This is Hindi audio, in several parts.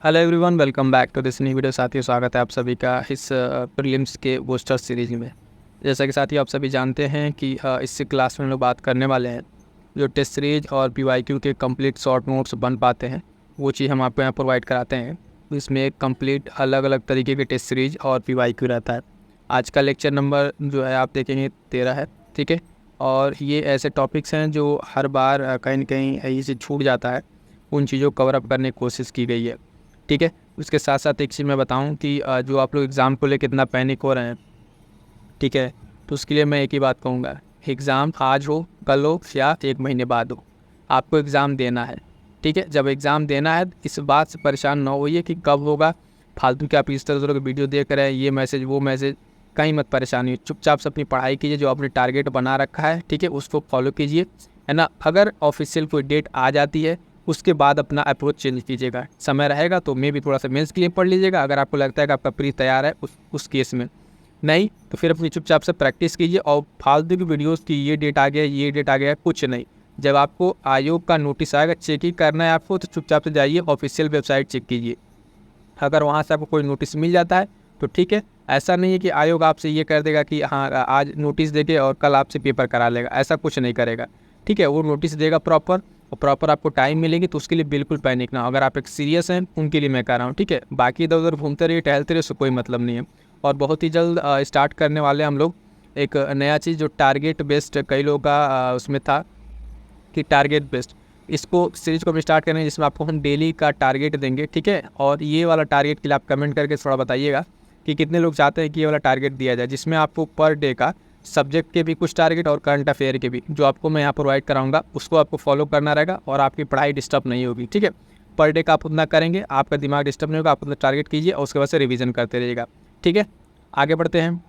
Hello everyone, welcome back to this new video. साथियों, स्वागत है आप सभी का इस प्रीलिम्स के बूस्टर सीरीज में। जैसा कि साथियों आप सभी जानते हैं कि इस क्लास में हम लोग बात करने वाले हैं जो टेस्ट सीरीज और पीवाईक्यू के कंप्लीट शॉर्ट नोट्स बन पाते हैं, वो चीज़ हम आपको यहाँ प्रोवाइड कराते हैं। इसमें एक कंप्लीट अलग अलग तरीके के टेस्ट सीरीज और पीवाईक्यू रहता है। आज का लेक्चर नंबर जो है आप देखेंगे 13 है, ठीक है। और ये ऐसे टॉपिक्स हैं जो हर बार कहीं ना कहीं ऐसे छूट जाता है, उन चीज़ों को कवर अप करने की कोशिश की गई है, ठीक है। उसके साथ साथ एक चीज़ मैं बताऊं कि जो आप लोग एग्ज़ाम को लेकर कितना पैनिक हो रहे हैं, ठीक है, तो उसके लिए मैं एक ही बात कहूँगा, एग्ज़ाम आज हो, कल हो या एक महीने बाद हो, आपको एग्ज़ाम देना है, ठीक है। जब एग्ज़ाम देना है इस बात से परेशान ना होइए कि कब होगा। फालतू के आप इस तरह के वीडियो देख रहे हैं, ये मैसेज वो मैसेज, कहीं मत परेशानी हो। चुपचाप से अपनी पढ़ाई कीजिए, जो आपने टारगेट बना रखा है, ठीक है, उसको फॉलो कीजिए, है ना। अगर ऑफिशियल कोई डेट आ जाती है उसके बाद अपना अप्रोच चेंज कीजिएगा। समय रहेगा तो मे भी थोड़ा सा मेंस के लिए पढ़ लीजिएगा, अगर आपको लगता है कि आपका प्री तैयार है उस केस में। नहीं तो फिर अपनी चुपचाप से प्रैक्टिस कीजिए। और फालतू की वीडियोस की ये डेट आ गया, ये डेट आ गया, कुछ नहीं। जब आपको आयोग का नोटिस आएगा, चेक ही करना है आपको, तो चुपचाप से जाइए ऑफिशियल वेबसाइट चेक कीजिए। अगर वहाँ से आपको कोई नोटिस मिल जाता है तो ठीक है। ऐसा नहीं है कि आयोग आपसे ये कर देगा कि हाँ आज नोटिस देके और कल आपसे पेपर करा लेगा, ऐसा कुछ नहीं करेगा, ठीक है। वो नोटिस देगा प्रॉपर, और प्रॉपर आपको टाइम मिलेगी, तो उसके लिए बिल्कुल पैनिक ना हो। अगर आप एक सीरियस हैं उनके लिए मैं कह रहा हूँ, ठीक है। बाकी इधर उधर घूमते रहिए, टहलते रहिए, उससे कोई मतलब नहीं है। और बहुत ही जल्द स्टार्ट करने वाले हम लोग एक नया चीज़ जो टारगेट बेस्ड, कई लोगों का उसमें था कि टारगेट बेस्ड, इसको सीरीज को भी स्टार्ट करेंगे जिसमें आपको हम डेली का टारगेट देंगे, ठीक है। और ये वाला टारगेट के लिए आप कमेंट करके थोड़ा बताइएगा कि कितने लोग चाहते हैं कि ये वाला टारगेट दिया जाए, जिसमें आपको पर डे का सब्जेक्ट के भी कुछ टारगेट और करंट अफेयर के भी जो आपको मैं यहाँ प्रोवाइड कराऊंगा, उसको आपको फॉलो करना रहेगा और आपकी पढ़ाई डिस्टर्ब नहीं होगी, ठीक है। पर डे का आप उतना करेंगे, आपका दिमाग डिस्टर्ब नहीं होगा, आप उतना टारगेट कीजिए और उसके बाद से रिवीजन करते रहिएगा, ठीक है। आगे बढ़ते हैं।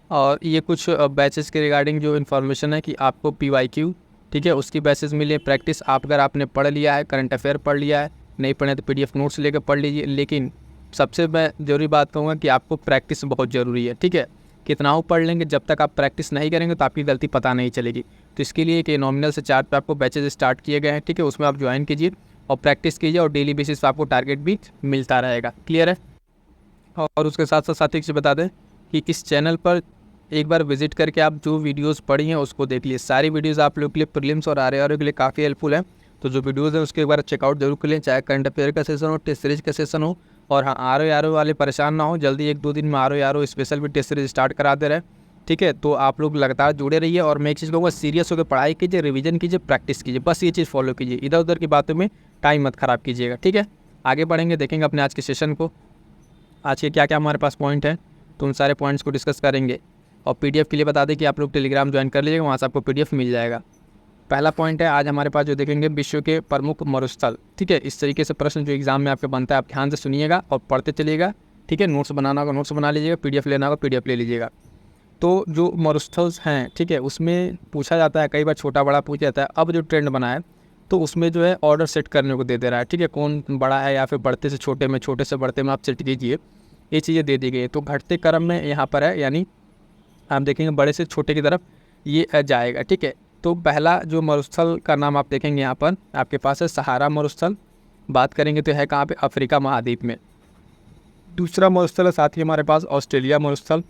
और ये कुछ बैचेस के रिगार्डिंग जो इन्फॉर्मेशन है कि आपको पीवाईक्यू, ठीक है, उसकी बैचेस मिले। प्रैक्टिस आप अगर आपने पढ़ लिया है, करंट अफेयर पढ़ लिया है, नहीं पढ़े तो पीडीएफ नोट्स लेकर पढ़ लीजिए। लेकिन सबसे मैं ज़रूरी बात कहूँगा कि आपको प्रैक्टिस बहुत ज़रूरी है, ठीक है। कितना हो पढ़ लेंगे, जब तक आप प्रैक्टिस नहीं करेंगे तो आपकी गलती पता नहीं चलेगी। तो इसके लिए एक नॉमिनल से चार्ट पे आपको बैचेज स्टार्ट किए गए हैं, ठीक है, उसमें आप ज्वाइन कीजिए और प्रैक्टिस कीजिए, और डेली बेसिस पर आपको टारगेट भी मिलता रहेगा। क्लियर है। और उसके साथ साथ एक चीज़ बता दें कि इस चैनल पर एक बार विजिट करके आप जो वीडियोस पढ़ी हैं उसको देख लीजिए। सारी वीडियोस आप लोग के लिए प्रीलिम्स और आरआरओ के लिए काफ़ी हेल्पफुल है। तो जो वीडियोस हैं उसके एक बार चेकआउट जरूर कर लें, चाहे करंट अफेयर का सेशन हो, टेस्ट सीरीज का सेशन हो। और हाँ, आरओ वाले परेशान ना हो, जल्दी 1-2 दिन में आरओ स्पेशल भी टेस्ट सीरीज स्टार्ट करा दे रहे हैं, ठीक है। तो आप लोग लगातार जुड़े रहिए, और मैं एक चीज़ कहूँगा, सीरियस होकर पढ़ाई कीजिए, रिवीजन कीजिए, प्रैक्टिस कीजिए, बस ये चीज़ फॉलो कीजिए। इधर उधर की बातों में टाइम मत खराब कीजिएगा, ठीक है। आगे बढ़ेंगे, देखेंगे अपने आज के सेशन को, आज के क्या क्या हमारे पास पॉइंट हैं, तो उन सारे पॉइंट्स को डिस्कस करेंगे। और पीडीएफ के लिए बता दें कि आप लोग टेलीग्राम ज्वाइन कर लीजिएगा, वहाँ से आपको पीडीएफ मिल जाएगा। पहला पॉइंट है आज हमारे पास जो देखेंगे, विश्व के प्रमुख मरुस्थल, ठीक है। इस तरीके से प्रश्न जो एग्जाम में आपके बनता है, आप ध्यान से सुनिएगा और पढ़ते चलिएगा, ठीक है। नोट्स बनाना होगा नोट्स बना लीजिएगा, पीडीएफ लेना होगा पीडीएफ ले लीजिएगा। तो जो मरुस्थल्स हैं, ठीक है, उसमें पूछा जाता है, कई बार छोटा बड़ा पूछ जाता है। अब जो ट्रेंड बना है तो उसमें जो है ऑर्डर सेट करने को दे दे रहा है, ठीक है। कौन बड़ा है या फिर बढ़ते से छोटे में, छोटे से बढ़ते में आप सेट कीजिए, ये चीज़ें दे दी गई है। तो घटते क्रम में यहाँ पर है, यानी आप देखेंगे बड़े से छोटे की तरफ ये जाएगा, ठीक है। तो पहला जो मरुस्थल का नाम आप देखेंगे यहाँ पर आपके पास है सहारा मरुस्थल। बात करेंगे तो है कहाँ पे, अफ्रीका महाद्वीप में। दूसरा मरुस्थल है साथ ही हमारे पास ऑस्ट्रेलिया मरुस्थल,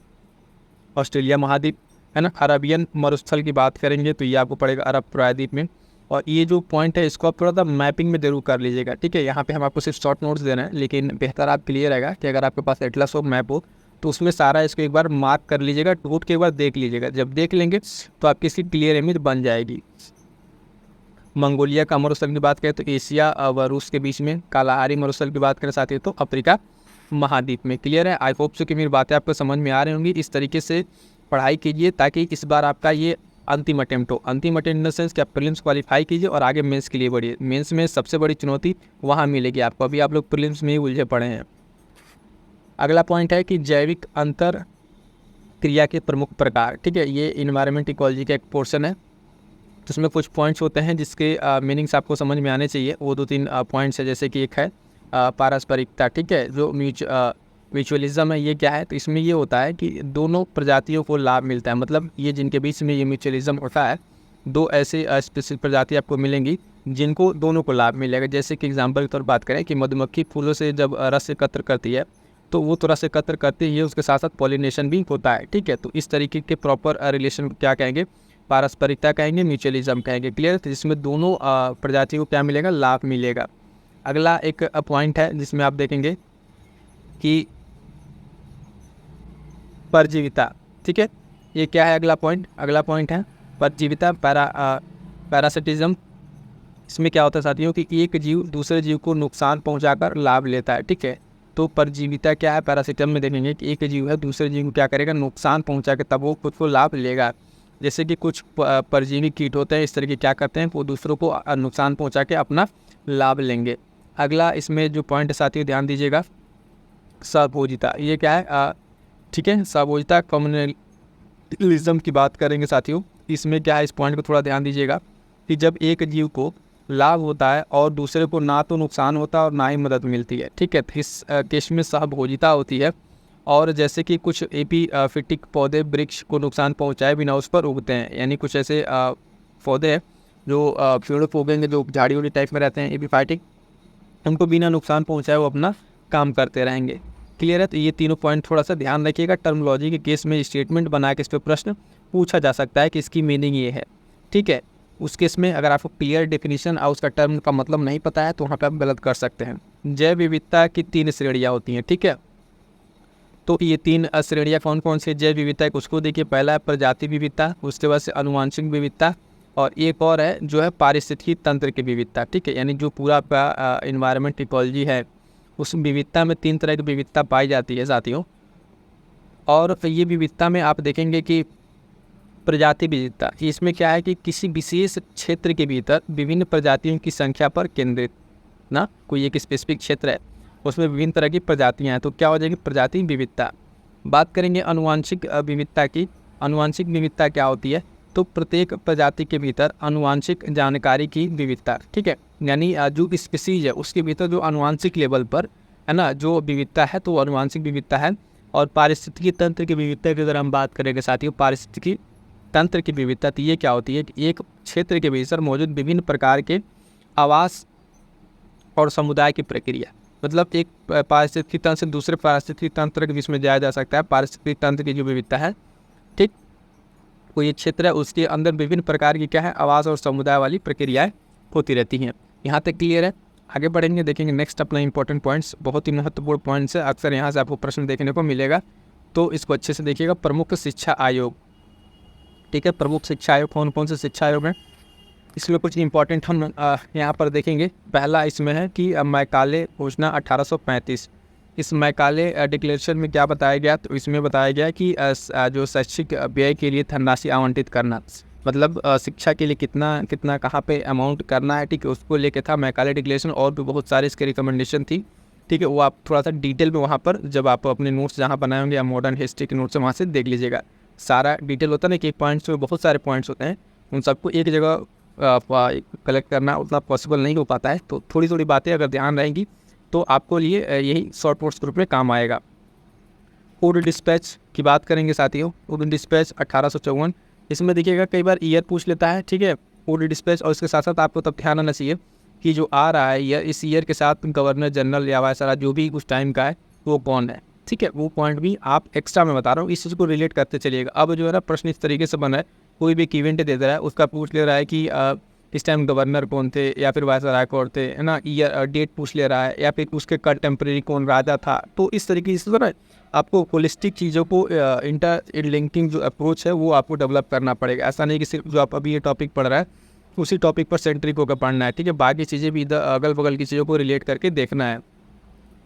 ऑस्ट्रेलिया महाद्वीप, है ना। अरबियन मरुस्थल की बात करेंगे तो ये आपको पड़ेगा अरब प्रायद्वीप में। और ये जो पॉइंट है इसको आप थोड़ा सा मैपिंग में जरूर कर लीजिएगा, ठीक है। यहाँ पे हम आपको सिर्फ शॉर्ट नोट्स दे रहे हैं, लेकिन बेहतर आप क्लियर रहेगा कि अगर आपके पास एटलस हो, मैप हो, तो उसमें सारा इसको एक बार मार्क कर लीजिएगा, टूट के एक बार देख लीजिएगा। जब देख लेंगे तो आपकी इसकी क्लियर इमेज बन जाएगी। मंगोलिया का मरुस्थल की बात करें तो एशिया व रूस के बीच में। कालाहारी मरुस्थल की बात करें साथ ही तो अफ्रीका महाद्वीप में। क्लियर है। आई होप सो कि मेरी बातें आपको समझ में आ रही होंगी। इस तरीके से पढ़ाई कीजिए ताकि इस बार आपका ये अंतिम अटेम्प्ट हो। अंतिम अटेम्प्ट इन द सेंस कि आप प्रीलिम्स क्वालिफाई कीजिए और आगे मेंस के लिए बढ़िए। मेंस में सबसे बड़ी चुनौती वहाँ मिलेगी आपको, अभी आप लोग प्रीलिम्स में ही उलझे पड़े हैं। अगला पॉइंट है कि जैविक अंतर क्रिया के प्रमुख प्रकार, ठीक है। ये इन्वायरमेंट इकोलॉजी का एक पोर्शन है, तो उसमें कुछ पॉइंट्स होते हैं जिसके मीनिंग्स आपको समझ में आने चाहिए। वो 2-3 पॉइंट्स है, जैसे कि एक है पारस्परिकता, ठीक है। जो म्यूचुअलिज्म है, ये क्या है, तो इसमें ये होता है कि दोनों प्रजातियों को लाभ मिलता है। मतलब ये जिनके बीच में ये म्यूचुअलिज्म होता है, दो ऐसे स्पेसिफिक प्रजाति आपको मिलेंगी जिनको दोनों को लाभ मिलेगा। जैसे कि एग्जांपल के तौर पर बात करें कि मधुमक्खी फूलों से जब रस एकत्र करती है तो वो तो रस एकत्र करती ही है, उसके साथ साथ पॉलिनेशन भी होता है, ठीक है। तो इस तरीके के प्रॉपर रिलेशन क्या कहेंगे, पारस्परिकता कहेंगे, म्यूचुअलिज्म कहेंगे, क्लियर। तो जिसमें दोनों प्रजातियों को क्या मिलेगा, लाभ मिलेगा। अगला एक पॉइंट है जिसमें आप देखेंगे कि परजीविता, ठीक है। ये क्या है अगला पॉइंट है परजीविता, पैरासिटिज्म। इसमें क्या होता है साथियों कि एक जीव दूसरे जीव को नुकसान पहुंचाकर लाभ लेता है, ठीक है। तो परजीविता क्या है, पैरासिटिज्म में देखेंगे कि एक जीव है दूसरे जीव को क्या करेगा, नुकसान पहुंचा के तब वो खुद को लाभ लेगा। जैसे कि कुछ परजीवी कीट होते हैं इस तरह के, क्या करते हैं, वो दूसरों को नुकसान पहुंचा के अपना लाभ लेंगे। अगला इसमें जो पॉइंट साथियों ध्यान दीजिएगा, सहभोजिता। ये क्या है, ठीक है, सहभोजिता कम्युनलिज्म की बात करेंगे साथियों। इसमें क्या है, इस पॉइंट को थोड़ा ध्यान दीजिएगा कि जब एक जीव को लाभ होता है और दूसरे को ना तो नुकसान होता है और ना ही मदद मिलती है, ठीक है। तो इस केस में सहभोजिता होती है। और जैसे कि कुछ एपीफिटिक पौधे वृक्ष को नुकसान पहुंचाए बिना उस पर उगते हैं, यानी कुछ ऐसे पौधे हैं जो पेड़ उगेंगे जो झाड़ी वाड़ी टाइप में रहते हैं एपीफाइटिक, उनको बिना नुकसान पहुंचाए वो अपना काम करते रहेंगे, क्लियर है। तो ये तीनों पॉइंट थोड़ा सा ध्यान रखिएगा। टर्मोलॉजी के केस में स्टेटमेंट बना के इस पर प्रश्न पूछा जा सकता है कि इसकी मीनिंग ये है, ठीक है। उस केस में अगर आपको क्लियर डेफिनेशन और उसका टर्म का मतलब नहीं पता है तो वहाँ पर आप गलत कर सकते हैं। जैव विविधता की 3 श्रेणियाँ होती हैं, ठीक है। तो ये 3 श्रेणियाँ कौन कौन सी जैव विविधता है उसको देखिए। पहला है प्रजाति विविधता, उसके बाद से आनुवंशिक विविधता, और एक और है जो है पारिस्थितिकी तंत्र की विविधता, ठीक है। यानी जो पूरा आपका इन्वायरमेंट इकोलॉजी है उस विविधता में 3 तरह की विविधता पाई जाती है साथियों। और ये विविधता में आप देखेंगे कि प्रजाति विविधता, इसमें क्या है कि किसी विशेष क्षेत्र के भीतर विभिन्न प्रजातियों की संख्या पर केंद्रित ना, कोई एक स्पेसिफिक क्षेत्र है उसमें विभिन्न तरह की प्रजातियां हैं तो क्या हो जाएगी, प्रजाति विविधता। बात करेंगे आनुवंशिक विविधता की। आनुवंशिक विविधता क्या होती है, तो प्रत्येक प्रजाति के भीतर आनुवंशिक जानकारी की विविधता, ठीक है। यानी जो स्पीसीज है उसके भीतर जो आनुवंशिक लेवल पर है ना जो विविधता है तो वो आनुवंशिक विविधता है। और पारिस्थितिकी तंत्र की विविधता की अगर हम बात करेंगे साथियों, पारिस्थितिकी तंत्र की विविधता तो ये क्या होती है कि एक क्षेत्र के भीतर मौजूद विभिन्न प्रकार के आवास और समुदाय की प्रक्रिया, मतलब एक पारिस्थितिकी तंत्र से दूसरे पारिस्थितिकी तंत्र के बीच में जाया जा सकता है। पारिस्थितिकी तंत्र की जो विविधता है, ठीक, कोई एक क्षेत्र है उसके अंदर विभिन्न प्रकार की क्या है, आवास और समुदाय वाली प्रक्रियाएं होती रहती हैं। यहाँ तक क्लियर है। आगे बढ़ेंगे, देखेंगे नेक्स्ट अपना इंपॉर्टेंट पॉइंट्स, बहुत ही महत्वपूर्ण पॉइंट्स है, अक्सर यहाँ से आपको प्रश्न देखने को मिलेगा तो इसको अच्छे से देखिएगा। प्रमुख शिक्षा आयोग, ठीक है। प्रमुख शिक्षा आयोग कौन कौन से शिक्षा आयोग हैं, इसमें कुछ इंपॉर्टेंट हम यहाँ पर देखेंगे। पहला इसमें है कि मैकाले घोषणा 1835। इस मैकाले डिक्लेरेशन में क्या बताया गया, तो इसमें बताया गया कि जो शैक्षिक व्यय के लिए धनराशि आवंटित करना, मतलब शिक्षा के लिए कितना कितना कहाँ पे अमाउंट करना है, ठीक है, उसको लेके था मैकाले डिक्लेरेशन। और भी बहुत सारी इसकी रिकमेंडेशन थी, ठीक है। वो आप थोड़ा सा डिटेल में वहाँ पर जब आप अपने नोट्स जहाँ बनाए होंगे या मॉडर्न हिस्ट्री के नोट्स वहाँ से देख लीजिएगा। सारा डिटेल होता है ना कि एक पॉइंट्स में बहुत सारे पॉइंट्स होते हैं, उन सबको एक जगह कलेक्ट करना उतना पॉसिबल नहीं हो पाता है। तो थोड़ी थोड़ी बातें अगर ध्यान रहेंगी तो आपको लिए यही शॉर्ट नोट्स ग्रुप में काम आएगा। वुड डिस्पैच की बात करेंगे साथियों। Wood dispatch 1854। इसमें देखिएगा कई बार ईयर पूछ लेता है, ठीक है, वुड डिस्पैच। और इसके साथ साथ आपको तब ध्यान आना चाहिए कि जो आ रहा है ईयर, इस ईयर के साथ गवर्नर जनरल या वायसराय जो भी उस टाइम का है वो कौन है, ठीक है। वो पॉइंट भी आप एक्स्ट्रा में बता रहा हूँ, इस चीज़ को रिलेट करते चलिएगा। अब जो है ना प्रश्न इस तरीके से बना है, कोई भी एक इवेंट दे दे रहा है उसका पूछ ले रहा है कि इस टाइम गवर्नर कौन थे या फिर वायसराय कौन थे, है ना, ईयर डेट पूछ ले रहा है या फिर उसके कंटेम्प्रेरी कौन राजा था। तो इस तरीके से ना आपको होलिस्टिक चीज़ों को इंटर लिंकिंग जो अप्रोच है वो आपको डेवलप करना पड़ेगा। ऐसा नहीं कि सिर्फ जो आप अभी ये टॉपिक पढ़ रहा है उसी टॉपिक पर सेंट्रिक होकर पढ़ना है, ठीक है। बाकी चीज़ें भी इधर अगल बगल की चीज़ों को रिलेट करके देखना है,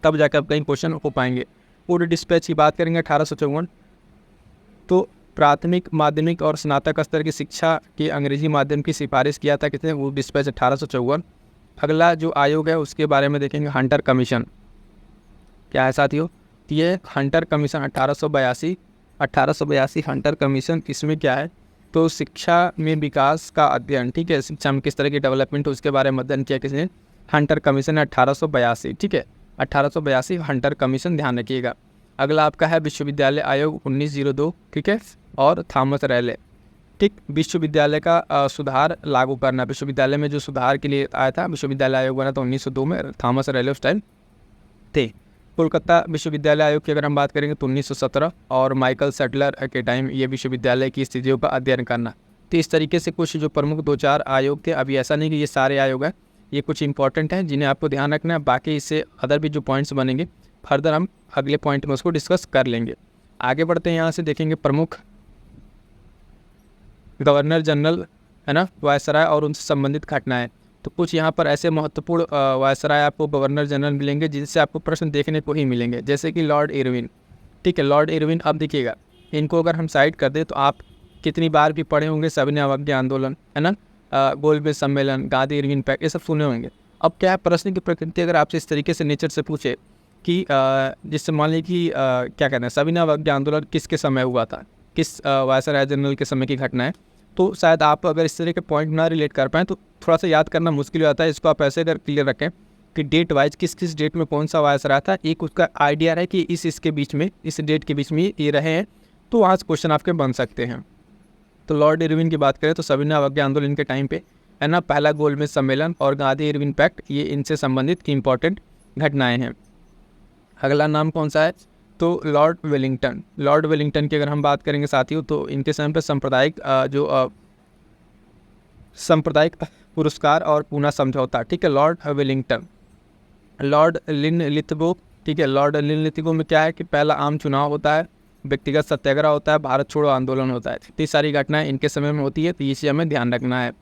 तब जाकर आप कहीं क्वेश्चन हो पाएंगे। वुड डिस्पैच की बात करेंगे 1854। तो प्राथमिक, माध्यमिक और स्नातक स्तर की शिक्षा के अंग्रेजी माध्यम की सिफारिश किया था किसने, वुड डिस्पैच 1854। अगला जो आयोग है उसके बारे में देखेंगे, हंटर कमीशन। क्या है साथियों, ये हंटर कमीशन 1882 हंटर कमीशन। इसमें क्या है, तो शिक्षा में विकास का अध्ययन, ठीक है, शिक्षा में किस तरह की डेवलपमेंट है उसके बारे में अध्ययन किया किसने, हंटर कमीशन 1882, ठीक है, 1882 हंटर कमीशन, ध्यान रखिएगा। अगला आपका है विश्वविद्यालय आयोग 1902, ठीक है, और थॉमस रैले ठीक, विश्वविद्यालय का सुधार लागू करना, विश्वविद्यालय में जो सुधार के लिए आया था, विश्वविद्यालय आयोग बना था 1902 में, थॉमस रेले उस टाइम थे। कोलकाता विश्वविद्यालय आयोग की अगर हम बात करेंगे तो 1917 और माइकल सेटलर के टाइम ये विश्वविद्यालय की स्थितियों का अध्ययन करना। तो इस तरीके से कुछ जो प्रमुख 2-4 आयोग थे, अभी ऐसा नहीं कि ये सारे आयोग हैं, ये कुछ इंपॉर्टेंट हैं जिन्हें आपको ध्यान रखना है। बाकी इससे अदर भी जो पॉइंट्स बनेंगे फर्दर हम अगले पॉइंट में उसको डिस्कस कर लेंगे। आगे बढ़ते हैं, यहाँ से देखेंगे प्रमुख गवर्नर जनरल, है ना, वायसराय और उनसे संबंधित घटनाएं। तो कुछ यहाँ पर ऐसे महत्वपूर्ण वायसराय आपको गवर्नर जनरल मिलेंगे जिनसे आपको प्रश्न देखने को ही मिलेंगे, जैसे कि लॉर्ड इरविन। ठीक है, लॉर्ड इरविन, अब देखिएगा इनको अगर हम साइड कर दें तो आप कितनी बार भी पढ़े होंगे, सविनय अवज्ञा आंदोलन, है ना, गोलमेज सम्मेलन, गांधी इरविन पैक्ट, ये सब सुने होंगे। अब क्या है, प्रश्न की प्रकृति अगर आपसे इस तरीके से नेचर से पूछे कि जिससे मान लीजिए कि क्या कहते हैं, सविनय अवज्ञा आंदोलन किसके समय हुआ था, किस वायसराय जनरल के समय की घटना है, तो शायद आप अगर इस तरह के पॉइंट ना रिलेट कर पाएँ तो थोड़ा सा याद करना मुश्किल हो जाता है। इसको आप ऐसे अगर क्लियर रखें कि डेट वाइज किस किस डेट में कौन सा वायसराय था, एक उसका आइडिया रहे कि इसके बीच में, इस डेट के बीच में ये रहे हैं, तो वहाँ से क्वेश्चन आपके बन सकते हैं। तो लॉर्ड इरविन की बात करें तो सविनय अवज्ञा आंदोलन के टाइम पे, है ना, पहला गोलमेज सम्मेलन और गांधी इरविन पैक्ट, ये इनसे संबंधित इंपॉर्टेंट घटनाएँ हैं। अगला नाम कौन सा है, तो लॉर्ड वेलिंगटन। लॉर्ड वेलिंगटन की अगर हम बात करेंगे साथियों तो इनके समय पर सांप्रदायिक पुरस्कार और पूना समझौता। ठीक है, लॉर्ड वेलिंगटन। लॉर्ड लिनलिथगो, ठीक है, लॉर्ड लिनलिथगो में क्या है कि पहला आम चुनाव होता है, व्यक्तिगत सत्याग्रह होता है, भारत छोड़ो आंदोलन होता है। इतनी सारी घटनाएं इनके समय में होती है, तो इसे हमें ध्यान रखना है।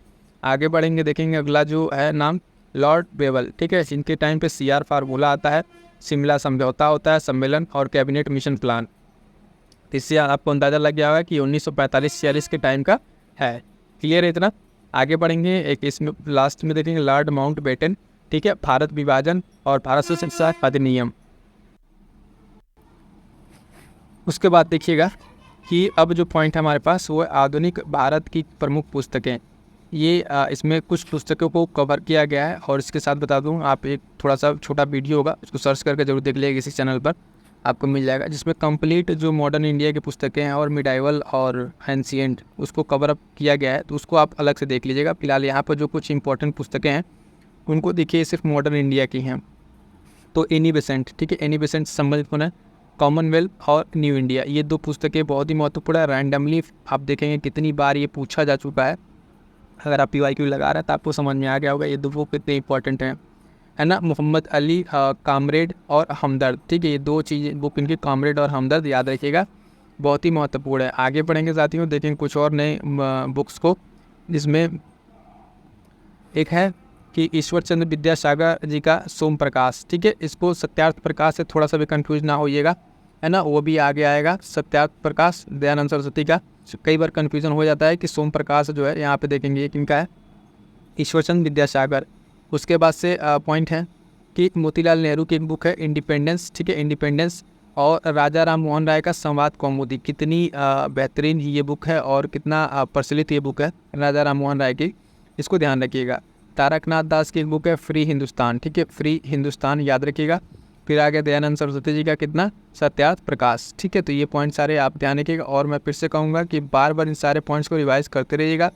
आगे बढ़ेंगे, देखेंगे अगला जो है नाम लॉर्ड बेवल। ठीक है, इनके टाइम पे CR फार्मूला आता है, शिमला समझौता होता है, सम्मेलन और कैबिनेट मिशन प्लान। तो इससे आपको अंदाज़ा लग गया होगा कि 1945-46 के टाइम का है। क्लियर है इतना? आगे बढ़ेंगे, एक इसमें लास्ट में देखेंगे लॉर्ड माउंटबेटन। ठीक है, भारत विभाजन और भारत स्वतंत्रता अधिनियम। उसके बाद देखिएगा कि अब जो पॉइंट है हमारे पास वो है आधुनिक भारत की प्रमुख पुस्तकें। ये इसमें कुछ पुस्तकों को कवर किया गया है और इसके साथ बता दूं, आप एक थोड़ा सा छोटा वीडियो होगा, उसको सर्च करके जरूर देख लीजिएगा, इसी चैनल पर आपको मिल जाएगा, जिसमें कंप्लीट जो मॉडर्न इंडिया की पुस्तकें हैं और मिडाइवल और एंशिएंट उसको कवर अप किया गया है, तो उसको आप अलग से देख लीजिएगा। फिलहाल यहाँ पर जो कुछ इंपॉर्टेंट पुस्तकें हैं उनको देखिए, सिर्फ मॉडर्न इंडिया की हैं। तो एनी बेसेंट, ठीक है, एनी बेसेंट संबंधित होना, कॉमनवेल्थ और न्यू इंडिया, ये 2 पुस्तकें बहुत ही महत्वपूर्ण है। रैंडमली आप देखेंगे कितनी बार ये पूछा जा चुका है। अगर आप PYQ लगा रहे हैं तो आपको समझ में आ गया होगा ये 2 बुक कितने इंपॉर्टेंट हैं, है ना। मोहम्मद अली कामरेड और हमदर्द, ठीक है, ये 2 चीज़ें बुक इनकी, कामरेड और हमदर्द, याद रखिएगा, बहुत ही महत्वपूर्ण है। आगे बढ़ेंगे साथियों, देखेंगे कुछ और नए बुक्स को, जिसमें एक है कि ईश्वर चंद्र विद्यासागर जी का सोम प्रकाश। ठीक है, इसको सत्यार्थ प्रकाश से थोड़ा सा भी कंफ्यूज ना होइएगा, है ना, वो भी आगे आएगा। सत्यार्थ प्रकाश दयानंद सरस्वती का, कई बार कन्फ्यूजन हो जाता है कि सोम प्रकाश जो है यहाँ पे देखेंगे ये किनका है, ईश्वरचंद्र विद्यासागर। उसके बाद से पॉइंट है कि मोतीलाल नेहरू की एक बुक है इंडिपेंडेंस। ठीक है, इंडिपेंडेंस और राजा राम मोहन राय का संवाद कौमुदी, कितनी बेहतरीन ये बुक है और कितना प्रचलित ये बुक है राजा राम मोहन राय की, इसको ध्यान रखिएगा। तारकनाथ दास की एक बुक है फ्री हिंदुस्तान। ठीक है, फ्री हिंदुस्तान याद रखिएगा। फिर आगे दयानंद सरस्वती जी का कितना, सत्यार्थ प्रकाश। ठीक है, तो ये पॉइंट सारे आप ध्यान रखिएगा और मैं फिर से कहूँगा कि बार बार इन सारे पॉइंट्स को रिवाइज करते रहिएगा।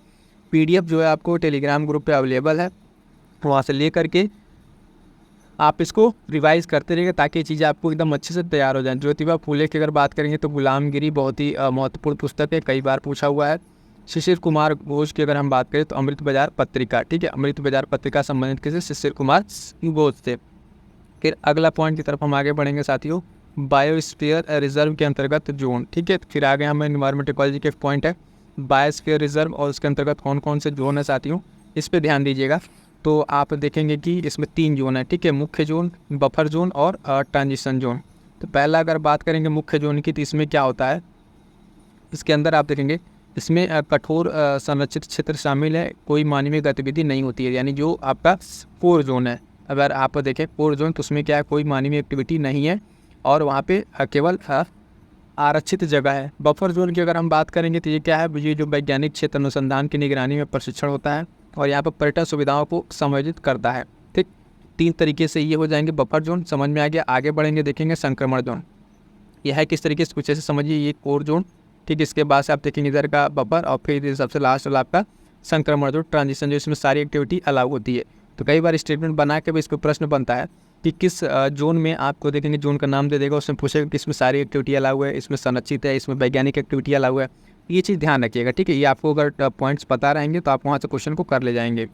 PDF जो है आपको टेलीग्राम ग्रुप पे अवेलेबल है, वहाँ से ले करके आप इसको रिवाइज करते रहिएगा ताकि ये चीज़ें आपको एकदम अच्छे से तैयार हो जाएं। ज्योतिबा फूले की अगर बात करेंगे तो गुलामगिरी बहुत ही महत्वपूर्ण पुस्तक है, कई बार पूछा हुआ है। शिशिर कुमार घोष की अगर हम बात करें तो अमृत बाजार पत्रिका। ठीक है, अमृत बाजार पत्रिका संबंधित किसी शिशिर कुमार घोष से। फिर अगला पॉइंट की तरफ हम आगे बढ़ेंगे साथियों, बायोस्फीयर रिजर्व के अंतर्गत जोन। ठीक है, फिर आगे हमें एनवायरमेंट इकोलॉजी के पॉइंट है बायोस्फीयर रिजर्व और उसके अंतर्गत कौन कौन से जोन है साथियों, इस पर ध्यान दीजिएगा। तो आप देखेंगे कि इसमें 3 जोन है। ठीक है, मुख्य जोन, बफर जोन और ट्रांजिशन जोन। तो पहला अगर बात करेंगे मुख्य जोन की, तो इसमें क्या होता है, इसके अंदर आप देखेंगे इसमें कठोर संरक्षित क्षेत्र शामिल है, कोई मानवीय गतिविधि नहीं होती है, यानी जो आपका कोर जोन है। अगर आप देखें कोर जोन तो उसमें क्या है, कोई मानवीय एक्टिविटी नहीं है और वहाँ पे केवल आरक्षित जगह है। बफर जोन की अगर हम बात करेंगे तो ये क्या है, ये जो वैज्ञानिक क्षेत्र अनुसंधान की निगरानी में प्रशिक्षण होता है और यहाँ पर पर्यटन सुविधाओं को समायोजित करता है। ठीक, 3 तरीके से ये हो जाएंगे बफर जोन, समझ में आ गया। आगे बढ़ेंगे, देखेंगे संक्रमण जोन, यह है किस तरीके से, कुछ ऐसे समझिए, ये कोर जोन, ठीक, इसके बाद से आप देखेंगे इधर का बफर और फिर सबसे लास्ट वाला आपका संक्रमण जो ट्रांजिशन, जो इसमें सारी एक्टिविटी अलाउ होती है। तो कई बार स्टेटमेंट बना के भी इसको प्रश्न बनता है कि किस जोन में, आपको देखेंगे जोन का नाम दे देगा, उसमें पूछेगा कि इसमें सारी एक्टिविटी अलाउ है, इसमें संरक्षित है, इसमें वैज्ञानिक एक्टिविटी अलाउ है। ये चीज़ ध्यान रखिएगा, ठीक है। ये आपको अगर पॉइंट्स पता रहेंगे तो आप वहाँ से क्वेश्चन को कर ले जाएंगे।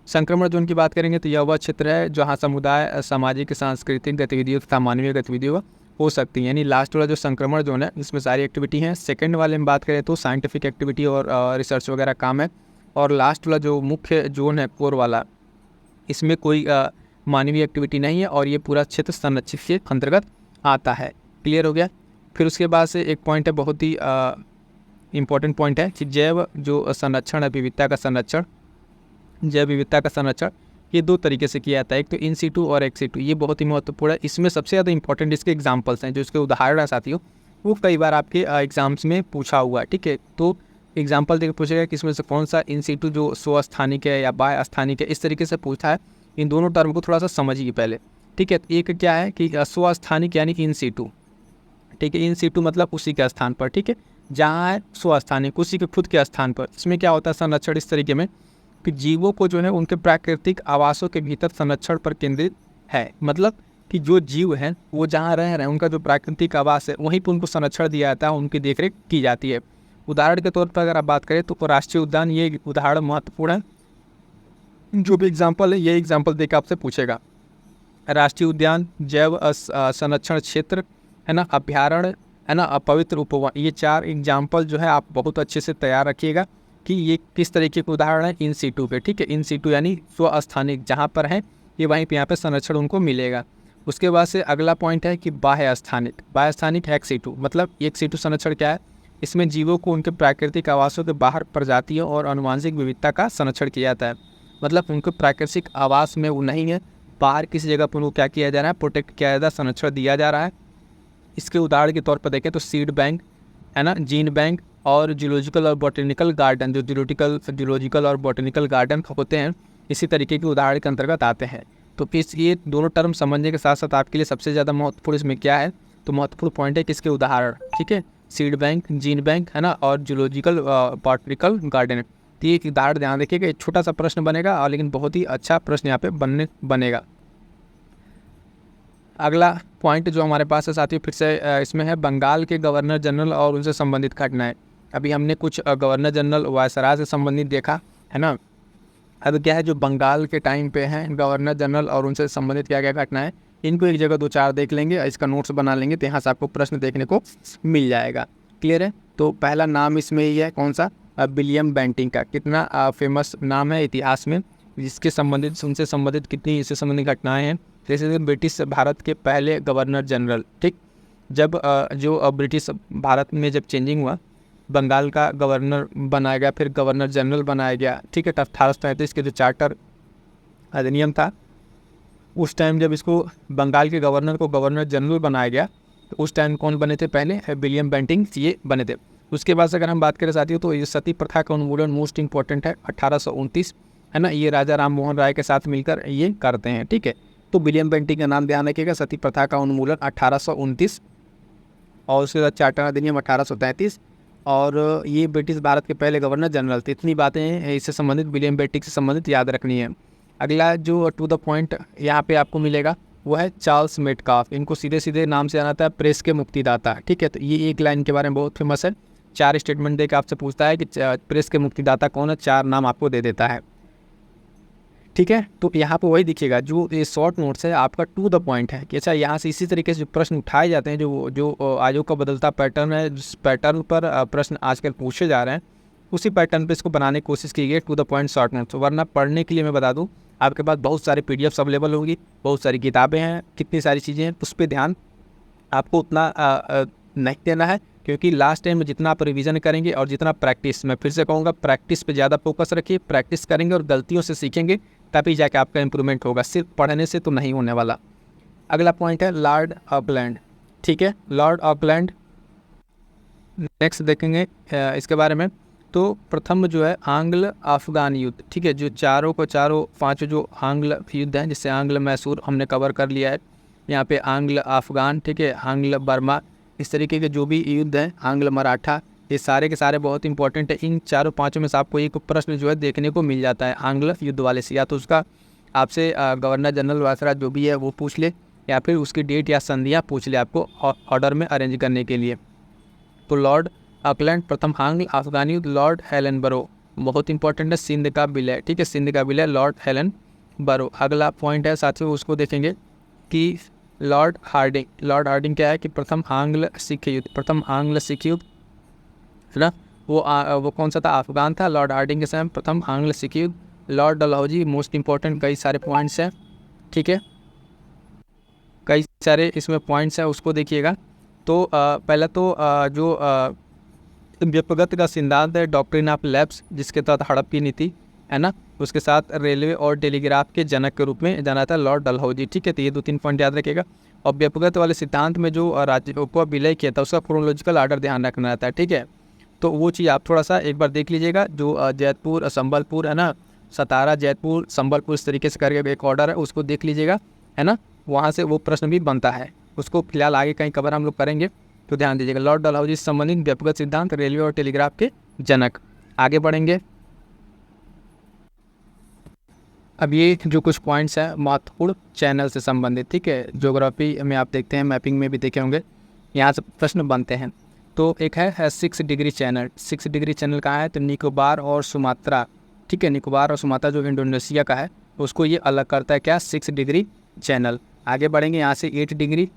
संक्रमण जोन की बात करेंगे तो यह वह क्षेत्र है जहाँ समुदाय, सामाजिक, सांस्कृतिक गतिविधियों तथा मानवीय गतिविधियों हो सकती है। यानी लास्ट वाला जो संक्रमण जोन है इसमें सारी एक्टिविटी हैं। सेकंड वाले में बात करें तो साइंटिफिक एक्टिविटी और रिसर्च वगैरह काम है। और लास्ट वाला जो मुख्य जोन है कोर वाला, इसमें कोई मानवीय एक्टिविटी नहीं है और ये पूरा क्षेत्र संरक्षित के अंतर्गत आता है। क्लियर हो गया। फिर उसके बाद से एक पॉइंट है, बहुत ही इम्पोर्टेंट पॉइंट है कि जैव जो संरक्षण है, विविधता का संरक्षण, जैव विविधता का संरक्षण ये दो तरीके से किया जाता है, एक तो इन सीटू और एक्स सीटू। ये बहुत ही महत्वपूर्ण है। इसमें सबसे ज़्यादा इंपॉर्टेंट इसके एग्जाम्पल्स हैं, जो इसके उदाहरण है साथियों, वो कई बार आपके एग्जाम्स में पूछा हुआ है, ठीक है। तो एग्जाम्पल देकर पूछेगा कि इसमें से कौन सा इन सीटू जो स्वस्थानिक है या बाय स्थानिक है, इस तरीके से पूछा है। इन दोनों टर्म को थोड़ा सा समझिए पहले, ठीक है। एक क्या है कि स्वस्थानिक यानी इन सीटू, ठीक है। इन सीटू मतलब उसी के स्थान पर, ठीक है। जहाँ है स्वस्थानिक, उसी के खुद के स्थान पर। इसमें क्या होता है संरक्षण इस तरीके में कि जीवों को जो है उनके प्राकृतिक आवासों के भीतर संरक्षण पर केंद्रित है। मतलब कि जो जीव हैं वो जहाँ रह रहे हैं, उनका जो प्राकृतिक आवास है वहीं पर उनको संरक्षण दिया जाता है, उनकी देखरेख की जाती है। उदाहरण के तौर पर अगर आप बात करें तो राष्ट्रीय उद्यान, ये उदाहरण महत्वपूर्ण है। जो भी एग्जाम्पल है ये एग्जाम्पल देकर आपसे पूछेगा। राष्ट्रीय उद्यान, जैव संरक्षण क्षेत्र है ना, अभ्यारण्य है ना, अपवित्र उपवन, ये चार एग्जाम्पल जो है आप बहुत अच्छे से तैयार रखिएगा कि ये किस तरीके के उदाहरण है इन सीटू पे, ठीक है। इन सीटू यानी स्वस्थानिक, जहाँ पर है ये वहीं पे यहाँ पे संरक्षण उनको मिलेगा। उसके बाद से अगला पॉइंट है कि बाह्य स्थानिक। बाह्य स्थानिक एक्स सीटू, मतलब एक सीटू संरक्षण क्या है, इसमें जीवों को उनके प्राकृतिक आवासों के बाहर प्रजातियों और आनुवंशिक विविधता का संरक्षण किया जाता है। मतलब उनके प्राकृतिक आवास में वो नहीं है, बाहर किसी जगह पर उनको क्या किया जा रहा है, प्रोटेक्ट किया जा रहा है, संरक्षण दिया जा रहा है। इसके उदाहरण के तौर पर देखें तो सीड बैंक है ना, जीन बैंक और जूलॉजिकल और बॉटनिकल गार्डन, जो जूलॉजिकल और बॉटनिकल गार्डन होते हैं, इसी तरीके के उदाहरण के अंतर्गत आते हैं। तो फिर ये दोनों टर्म समझने के साथ साथ आपके लिए सबसे ज़्यादा महत्वपूर्ण इसमें क्या है, तो महत्वपूर्ण पॉइंट है कि इसके उदाहरण, ठीक है। सीड बैंक, जीन बैंक है ना, और जूलॉजिकल बॉटनिकल गार्डन। तो ये एक उदाहरण ध्यान रखिएगा। एक छोटा सा प्रश्न बनेगा और लेकिन बहुत ही अच्छा प्रश्न यहाँ पे बनेगा। अगला पॉइंट जो हमारे पास है साथियों, फिर से इसमें है बंगाल के गवर्नर जनरल और उनसे संबंधित घटनाएं। अभी हमने कुछ गवर्नर जनरल वायसराय से संबंधित देखा है ना। अब क्या है, जो बंगाल के टाइम पे हैं गवर्नर जनरल और उनसे संबंधित क्या क्या घटनाएं, इनको एक जगह 2-4 देख लेंगे, इसका नोट्स बना लेंगे, तो यहाँ से आपको प्रश्न देखने को मिल जाएगा। क्लियर है। तो पहला नाम इसमें ही है कौन सा, विलियम बेंटिंग का। कितना फेमस नाम है इतिहास में, जिसके संबंधित, उनसे संबंधित कितनी इससे संबंधित घटनाएं हैं। जैसे ब्रिटिश भारत के पहले गवर्नर जनरल, ठीक। जब जो ब्रिटिश भारत में जब चेंजिंग हुआ, बंगाल का गवर्नर बनाया गया, फिर गवर्नर जनरल बनाया गया, ठीक है। 1833 के जो चार्टर अधिनियम था, उस टाइम जब इसको बंगाल के गवर्नर को गवर्नर जनरल बनाया गया, तो उस टाइम कौन बने थे, पहले विलियम बेंटिंग ये बने थे। उसके बाद से अगर हम बात करें साथियों, तो ये सती प्रथा का उन्मूलन मोस्ट इंपॉर्टेंट है, 1829 है ना, ये राजा राम मोहन राय के साथ मिलकर ये करते हैं, ठीक है। तो विलियम बेंटिंग का नाम ध्यान रखिएगा। सती प्रथा का उन्मूलन 1829, और उसके बाद चार्टर अधिनियम 1833, और ये ब्रिटिश भारत के पहले गवर्नर जनरल थे। इतनी बातें हैं इससे संबंधित, विलियम बेंटिंग से संबंधित याद रखनी है। अगला जो टू द पॉइंट यहाँ पे आपको मिलेगा वो है चार्ल्स मेटकाफ। इनको सीधे सीधे नाम से जाना था प्रेस के मुक्तिदाता, ठीक है। तो ये एक लाइन के बारे में बहुत फेमस है। 4 स्टेटमेंट देकर आपसे पूछता है कि प्रेस के मुक्तिदाता कौन है, 4 नाम आपको दे देता है, ठीक है। तो यहाँ पे वही दिखेगा, जो ये शॉर्ट नोट्स है आपका टू द पॉइंट है कि अच्छा यहाँ से इसी तरीके से जो प्रश्न उठाए जाते हैं, जो आयोग का बदलता पैटर्न है, जिस पैटर्न पर प्रश्न आजकल पूछे जा रहे हैं, उसी पैटर्न पे इसको बनाने की कोशिश की गई, to the point short notes. वरना पढ़ने के लिए मैं बता दूँ, आपके पास बहुत सारी PDF अवेलेबल होंगी, बहुत सारी किताबें हैं, कितनी सारी चीज़ें हैं, उस पर ध्यान आपको उतना नहीं देना है, क्योंकि लास्ट टाइम में जितना आप रिवीजन करेंगे और जितना प्रैक्टिस, मैं फिर से कहूँगा प्रैक्टिस पे ज़्यादा फोकस रखिए। प्रैक्टिस करेंगे और गलतियों से सीखेंगे, तभी जाके आपका इंप्रूवमेंट होगा, सिर्फ पढ़ने से तो नहीं होने वाला। अगला पॉइंट है लॉर्ड ऑकलैंड, ठीक है। लॉर्ड ऑकलैंड नेक्स्ट देखेंगे इसके बारे में। तो प्रथम जो है आंग्ल अफगान युद्ध, ठीक है। जो चारों 5 जो आंग्ल युद्ध हैं, जिससे आंग्ल मैसूर हमने कवर कर लिया है। यहाँ पे आंग्ल अफगान, ठीक है, आंग्ल बर्मा, इस तरीके के जो भी युद्ध हैं, आंग्ल मराठा, ये सारे के सारे बहुत इंपॉर्टेंट है। इन चारों पाँचों में से आपको एक प्रश्न जो है देखने को मिल जाता है आंग्ल युद्ध वाले से, या तो उसका आपसे गवर्नर जनरल वायसराय जो भी है वो पूछ ले, या फिर उसकी डेट या संधियाँ पूछ ले आपको ऑर्डर में अरेंज करने के लिए। तो लॉर्ड ऑकलैंड प्रथम आंग्ल अफगानी युद्ध, लॉर्ड हेलेनबरो बहुत इंपॉर्टेंट है, सिंध का विलय, ठीक है, सिंध का विलय लॉर्ड हेलेनबरो। अगला पॉइंट है साथियों, उसको देखेंगे कि लॉर्ड हार्डिंग क्या है कि प्रथम आंग्ल सिख युद्ध, प्रथम आंग्ल सिख युद्ध है ना, वो कौन सा था, अफगान था। लॉर्ड हार्डिंग के समय प्रथम आंग्ल सिख युद्ध। लॉर्ड डलहौजी मोस्ट इंपॉर्टेंट, कई सारे पॉइंट्स हैं, ठीक है, कई सारे इसमें पॉइंट्स हैं, उसको देखिएगा। तो पहला तो जो व्यक्तिगत का सिद्धांत है, डॉक्ट्रिन ऑफ लैप्स, जिसके तहत हड़प्पी नीति है ना, उसके साथ रेलवे और टेलीग्राफ के जनक के रूप में जाना था लॉर्ड डलहौजी, ठीक है। तो ये 2-3 पॉइंट याद रखिएगा। और व्यक्तिगत वाले सिद्धांत में जो राज्यों को विलय किया था उसका क्रोनोलॉजिकल ऑर्डर ध्यान रखना रहता है, ठीक है। तो वो चीज़ आप थोड़ा सा एक बार देख लीजिएगा। जो जैतपुर संबलपुर है ना, सतारा जैतपुर संबलपुर इस तरीके से करके एक ऑर्डर है, उसको देख लीजिएगा, है ना, वहाँ से वो प्रश्न भी बनता है। उसको फिलहाल आगे कहीं कवर हम लोग करेंगे, तो ध्यान दीजिएगा। लॉर्ड डलहौजी से संबंधित व्यक्तिगत सिद्धांत, रेलवे और टेलीग्राफ के जनक। आगे बढ़ेंगे। अब ये जो कुछ पॉइंट्स हैं महत्वपूर्ण चैनल से संबंधित, ठीक है, ज्योग्राफी में आप देखते हैं, मैपिंग में भी देखे होंगे, यहाँ से प्रश्न बनते हैं। तो एक है 6 डिग्री चैनल। 6 डिग्री चैनल कहाँ है, तो निकोबार और सुमात्रा, ठीक है, निकोबार और सुमात्रा जो इंडोनेशिया का है उसको ये अलग करता है क्या, 6 डिग्री चैनल। आगे बढ़ेंगे यहाँ से 8 डिग्री,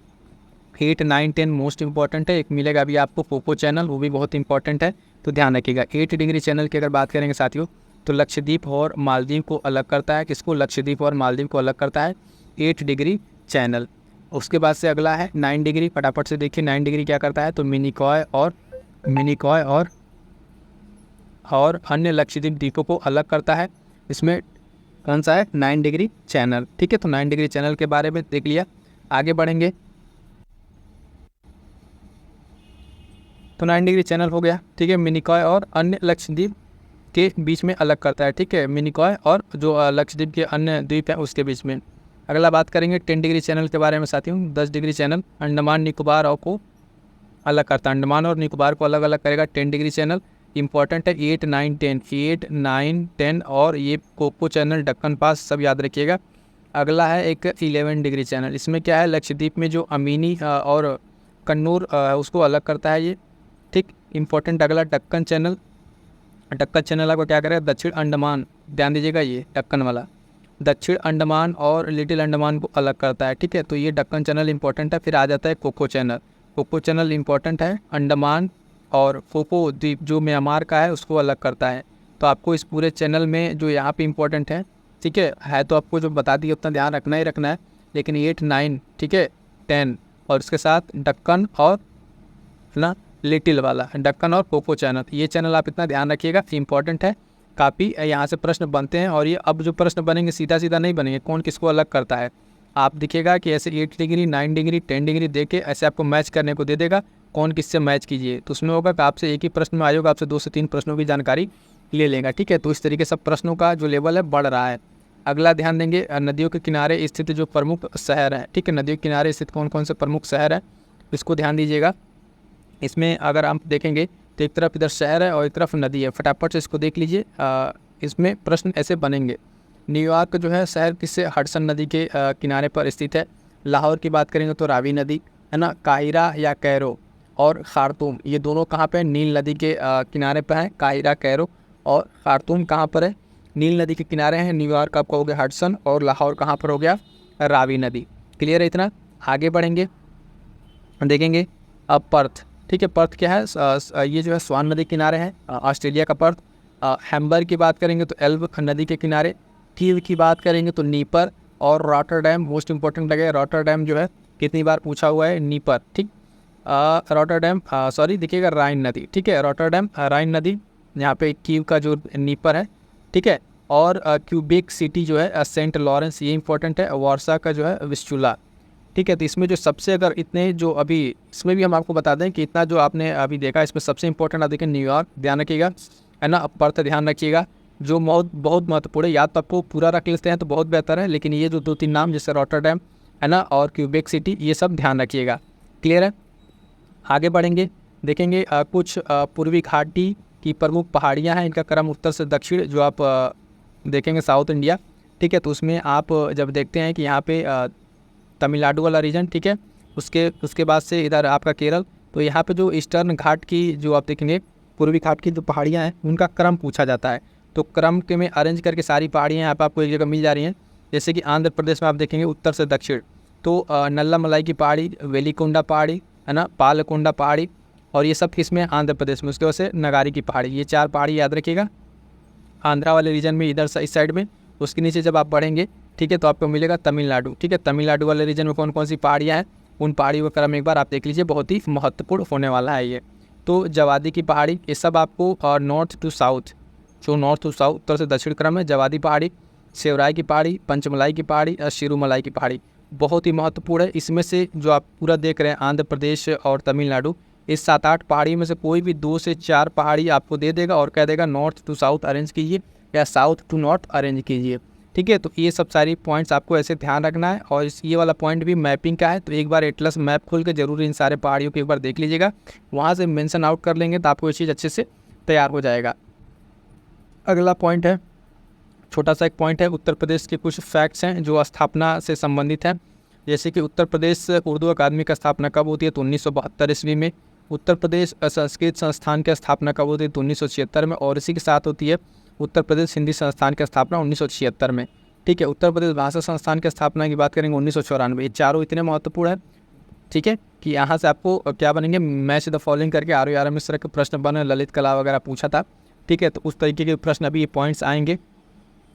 8, 9, 10 मोस्ट इंपॉर्टेंट है। एक मिलेगा अभी आपको पोपो चैनल, वो भी बहुत इंपॉर्टेंट है, तो ध्यान रखिएगा। 8 डिग्री चैनल की अगर बात करेंगे साथियों, तो लक्षद्वीप और मालदीव को अलग करता है, किसको, लक्षद्वीप और मालदीव को अलग करता है 8 डिग्री चैनल। उसके बाद से अगला है 9 डिग्री, फटाफट से देखिए 9 डिग्री क्या करता है, तो मिनिकॉय और अन्य लक्षद्वीप द्वीपों को अलग करता है। इसमें कौन सा है, 9 डिग्री चैनल, ठीक है। तो 9 डिग्री चैनल के बारे में देख लिया। आगे बढ़ेंगे, तो 9 डिग्री चैनल हो गया, ठीक है। मिनिकॉय और अन्य लक्षद्वीप के बीच में अलग करता है, ठीक है, मिनिकॉय और जो लक्षद्वीप के अन्य द्वीप हैं उसके बीच में। अगला बात करेंगे 10 डिग्री चैनल के बारे में साथियों। 10 डिग्री चैनल अंडमान निकोबार और को अलग करता है, अंडमान और निकोबार को अलग अलग करेगा 10 डिग्री चैनल। इंपॉर्टेंट है 8, 9, 10, 8, 9, 10 और ये कोको चैनल, दक्कन पास, सब याद रखिएगा। अगला है एक 11 डिग्री चैनल। इसमें क्या है, लक्षद्वीप में जो अमीनी और कन्नूर उसको अलग करता है ये, ठीक। इंपॉर्टेंट अगला दक्कन चैनल। दक्कन चैनल आपको क्या करेगा, दक्षिण अंडमान, ध्यान दीजिएगा, ये दक्कन वाला दक्षिण अंडमान और लिटिल अंडमान को अलग करता है, ठीक है। तो ये दक्कन चैनल इंपॉर्टेंट है। फिर आ जाता है Coco Channel. Coco Channel important है, अंडमान और कोको द्वीप जो म्यांमार का है उसको अलग करता है। तो आपको इस पूरे चैनल में जो यहाँ पे इंपॉर्टेंट है, ठीक है तो आपको जो बता दिया उतना ध्यान रखना ही रखना है। लेकिन 8, 9, ठीक है, 10 और उसके साथ दक्कन और ना लिटिल वाला दक्कन और कोको चैनल, ये चैनल आप इतना ध्यान रखिएगा, इंपॉर्टेंट है काफ़ी। यहाँ से प्रश्न बनते हैं और ये अब जो प्रश्न बनेंगे सीधा सीधा नहीं बनेंगे, कौन किसको अलग करता है। आप दिखेगा कि ऐसे 8 डिग्री, 9 डिग्री, 10 डिग्री दे के ऐसे आपको मैच करने को दे देगा, कौन किससे मैच कीजिए। तो उसमें होगा कि आपसे एक ही प्रश्न में आयोग आपसे 2 से 3 प्रश्नों की जानकारी ले लेगा, ठीक है। तो इस तरीके से प्रश्नों का जो लेवल है बढ़ रहा है। अगला ध्यान देंगे नदियों के किनारे स्थित जो प्रमुख शहर हैं, ठीक है, नदियों के किनारे स्थित कौन कौन से प्रमुख शहर हैं, इसको ध्यान दीजिएगा। इसमें अगर आप देखेंगे तो एक तरफ इधर शहर है और एक तरफ नदी है, फटाफट से इसको देख लीजिए। इसमें प्रश्न ऐसे बनेंगे, न्यूयॉर्क जो है शहर किससे, हडसन नदी के किनारे पर स्थित है। लाहौर की बात करेंगे तो रावी नदी है ना, काहिरा या कैरो और खार्तूम, ये दोनों कहाँ पे, नील नदी के किनारे पर हैं, काहिरा, कैरो और खार्तूम कहाँ पर है, नील नदी के किनारे हैं। न्यूयॉर्क आपका हो गया हडसन और लाहौर कहाँ पर हो गया, रावी नदी। क्लियर है इतना। आगे बढ़ेंगे, देखेंगे अब पर्थ, ठीक है, पर्थ क्या है, ये जो है स्वान नदी किनारे है, ऑस्ट्रेलिया का पर्थ। हैम्बर्ग की बात करेंगे तो एल्ब नदी के किनारे। कीव की बात करेंगे तो नीपर और रॉटरडैम मोस्ट इंपॉर्टेंट लगेगा। रॉटरडैम जो है कितनी बार पूछा हुआ है, नीपर, ठीक। रॉटरडैम सॉरी देखिएगा राइन नदी, ठीक है, रॉटरडैम राइन नदी, यहाँ पे कीव का जो नीपर है, ठीक है। और क्यूबेक सिटी जो है सेंट लॉरेंस, ये इंपॉर्टेंट है। वार्सा का जो है विस्चुला, ठीक है। तो इसमें जो सबसे अगर इतने जो अभी इसमें भी हम आपको बता दें कि इतना जो आपने अभी देखा इसमें सबसे इंपॉर्टेंट आप देखें न्यूयॉर्क, ध्यान रखिएगा, है ना। पर्थ ध्यान रखिएगा, जो बहुत महत्वपूर्ण है, या तो आपको पूरा रख लेते हैं तो बहुत बेहतर है, लेकिन ये जो 2-3 नाम जैसे रॉटरडैम है ना और क्यूबेक सिटी, ये सब ध्यान रखिएगा। क्लियर है। आगे बढ़ेंगे, देखेंगे कुछ पूर्वी घाटी की प्रमुख पहाड़ियाँ हैं, इनका क्रम उत्तर से दक्षिण जो आप देखेंगे साउथ इंडिया, ठीक है। तो उसमें आप जब देखते हैं कि यहाँ पे तमिलनाडु वाला रीजन, ठीक है, उसके बाद से इधर आपका केरल, तो यहाँ पे जो ईस्टर्न घाट की जो आप देखेंगे पूर्वी घाट की जो पहाड़ियाँ हैं उनका क्रम पूछा जाता है। तो क्रम के में अरेंज करके सारी पहाड़ियाँ यहाँ पर आपको एक जगह मिल जा रही हैं। जैसे कि आंध्र प्रदेश में आप देखेंगे उत्तर से दक्षिण, तो नल्ला मलाई की पहाड़ी, वेलिकोंडा पहाड़ी, है ना, पालकोंडा पहाड़ी, और ये सब किस में, आंध्र प्रदेश में। उसके वजह से नगारी की पहाड़ी, ये 4 पहाड़ी याद रखिएगा आंध्रा वाले रीजन में, इधर इस साइड में। उसके नीचे जब आप बढ़ेंगे, ठीक है, तो आपको मिलेगा तमिलनाडु, ठीक है। तमिलनाडु वाले रीजन में कौन कौन सी पहाड़ियाँ हैं, उन पहाड़ियों का क्रम एक बार आप देख लीजिए, बहुत ही महत्वपूर्ण होने वाला है ये। तो जवादी की पहाड़ी, ये सब आपको और नॉर्थ टू साउथ, जो नॉर्थ टू साउथ उत्तर से दक्षिण क्रम है, जवादी पहाड़ी, सेवराई की पहाड़ी, पंचमलाई की पहाड़ी और शिरुमलाई की पहाड़ी बहुत ही महत्वपूर्ण है। इसमें से जो आप पूरा देख रहे हैं आंध्र प्रदेश और तमिलनाडु, इस 7-8 पहाड़ी में से कोई भी 2 से 4 पहाड़ी आपको दे देगा और कह देगा नॉर्थ टू साउथ अरेंज कीजिए या साउथ टू नॉर्थ अरेंज कीजिए, ठीक है। तो ये सब सारी पॉइंट्स आपको ऐसे ध्यान रखना है। और ये वाला पॉइंट भी मैपिंग का है, तो एक बार एटलस मैप खोल के जरूर इन सारे पहाड़ियों को एक बार देख लीजिएगा, वहाँ से मेंशन आउट कर लेंगे तो आपको ये चीज़ अच्छे से तैयार हो जाएगा। अगला पॉइंट है, छोटा सा एक पॉइंट है, उत्तर प्रदेश के कुछ फैक्ट्स हैं जो स्थापना से संबंधित हैं। जैसे कि उत्तर प्रदेश उर्दू अकादमी का स्थापना कब होती है, तो 1972 ईस्वी में। उत्तर प्रदेश संस्कृत संस्थान की स्थापना कब होती है, तो 1976 में। और इसी के साथ होती है उत्तर प्रदेश हिंदी संस्थान की स्थापना 1976 में, ठीक है। उत्तर प्रदेश भाषा संस्थान की स्थापना की बात करेंगे 1994। ये चारों इतने महत्वपूर्ण है, ठीक है, कि यहाँ से आपको क्या बनेंगे, मैच द फॉलोइंग करके RORM इस तरह के प्रश्न बने, ललित कला वगैरह पूछा था, ठीक है। तो उस तरीके के प्रश्न अभी ये पॉइंट्स आएंगे।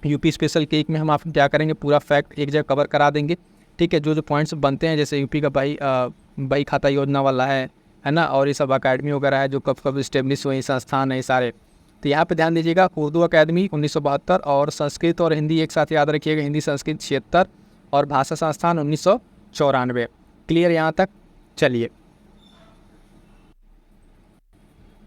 यूपी स्पेशल केक में हम आपको क्या करेंगे, पूरा फैक्ट एक जगह कवर करा देंगे, ठीक है। जो पॉइंट्स बनते हैं, जैसे यूपी का बही खाता योजना वाला है ना, और ये सब अकेडमी वगैरह है जो कब कब इस्टेब्लिश हुए संस्थान है सारे। तो यहाँ पे ध्यान दीजिएगा, उर्दू अकादमी 1972, और संस्कृत और हिंदी एक साथ याद रखिएगा, हिंदी संस्कृत 76 और भाषा संस्थान 1994। क्लियर यहाँ तक? चलिए,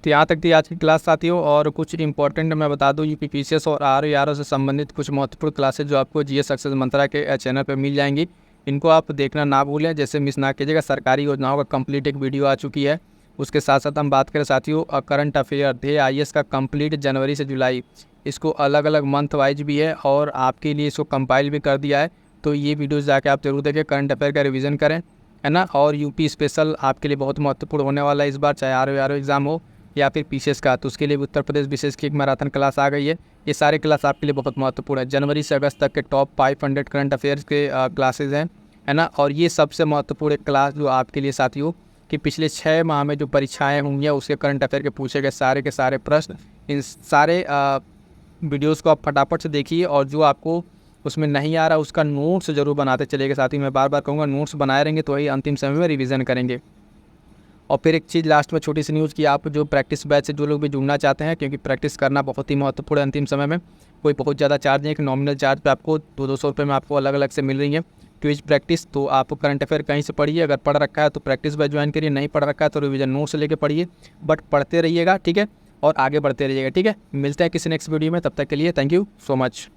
तो यहाँ तक थी आज की क्लास साथियों। और कुछ इंपॉर्टेंट मैं बता दूँ, UPPCS और RORO से संबंधित कुछ महत्वपूर्ण क्लासेज जो आपको GS सक्सेस मंत्रा के चैनल पर मिल जाएंगी, इनको आप देखना ना भूलें। जैसे मिस ना कीजिएगा, सरकारी योजनाओं का कंप्लीट एक वीडियो आ चुकी है। उसके साथ साथ हम बात करें साथियों करंट अफेयर ध्येय IAS का कंप्लीट जनवरी से जुलाई, इसको अलग अलग मंथ वाइज भी है और आपके लिए इसको कंपाइल भी कर दिया है। तो ये वीडियोज़ जाके आप जरूर देखें, करंट अफेयर का रिवीजन करें, है ना। और यूपी स्पेशल आपके लिए बहुत महत्वपूर्ण होने वाला है इस बार, चाहे RORO एग्ज़ाम हो या फिर PCS का, तो उसके लिए उत्तर प्रदेश विशेष की एक मैराथन क्लास आ गई है। ये सारे क्लास आपके लिए बहुत महत्वपूर्ण है। जनवरी से अगस्त तक के टॉप 500 करंट अफेयर्स के क्लासेज हैं, है ना। और ये सबसे महत्वपूर्ण एक क्लास जो आपके लिए साथियों कि पिछले 6 माह में जो परीक्षाएं होंगी उसके करंट अफेयर के पूछे गए सारे के सारे प्रश्न, इन सारे वीडियोस को आप फटाफट से देखिए। और जो आपको उसमें नहीं आ रहा उसका नोट्स ज़रूर बनाते चलिएगा। साथ ही मैं बार बार कहूँगा, नोट्स बनाए रहेंगे तो वही अंतिम समय में रिवीजन करेंगे। और फिर एक चीज़ लास्ट में छोटी सी न्यूज़ की, आप जो प्रैक्टिस बैच से जो लोग भी जुड़ना चाहते हैं, क्योंकि प्रैक्टिस करना बहुत ही महत्वपूर्ण है अंतिम समय में, कोई बहुत ज़्यादा चार्ज नहीं, एक नॉमिनल चार्ज पे आपको 200-200 रुपये में आपको अलग अलग से मिल रही है क्विज प्रैक्टिस। तो आप करंट अफेयर कहीं से पढ़िए, अगर पढ़ रखा है तो प्रैक्टिस बैच ज्वाइन करिए, नहीं पढ़ रखा है तो रिवीजन नोट्स लेके पढ़िए, बट पढ़ते रहिएगा, ठीक है, और आगे बढ़ते रहिएगा, ठीक है। मिलते हैं किसी नेक्स्ट वीडियो में, तब तक के लिए थैंक यू सो मच।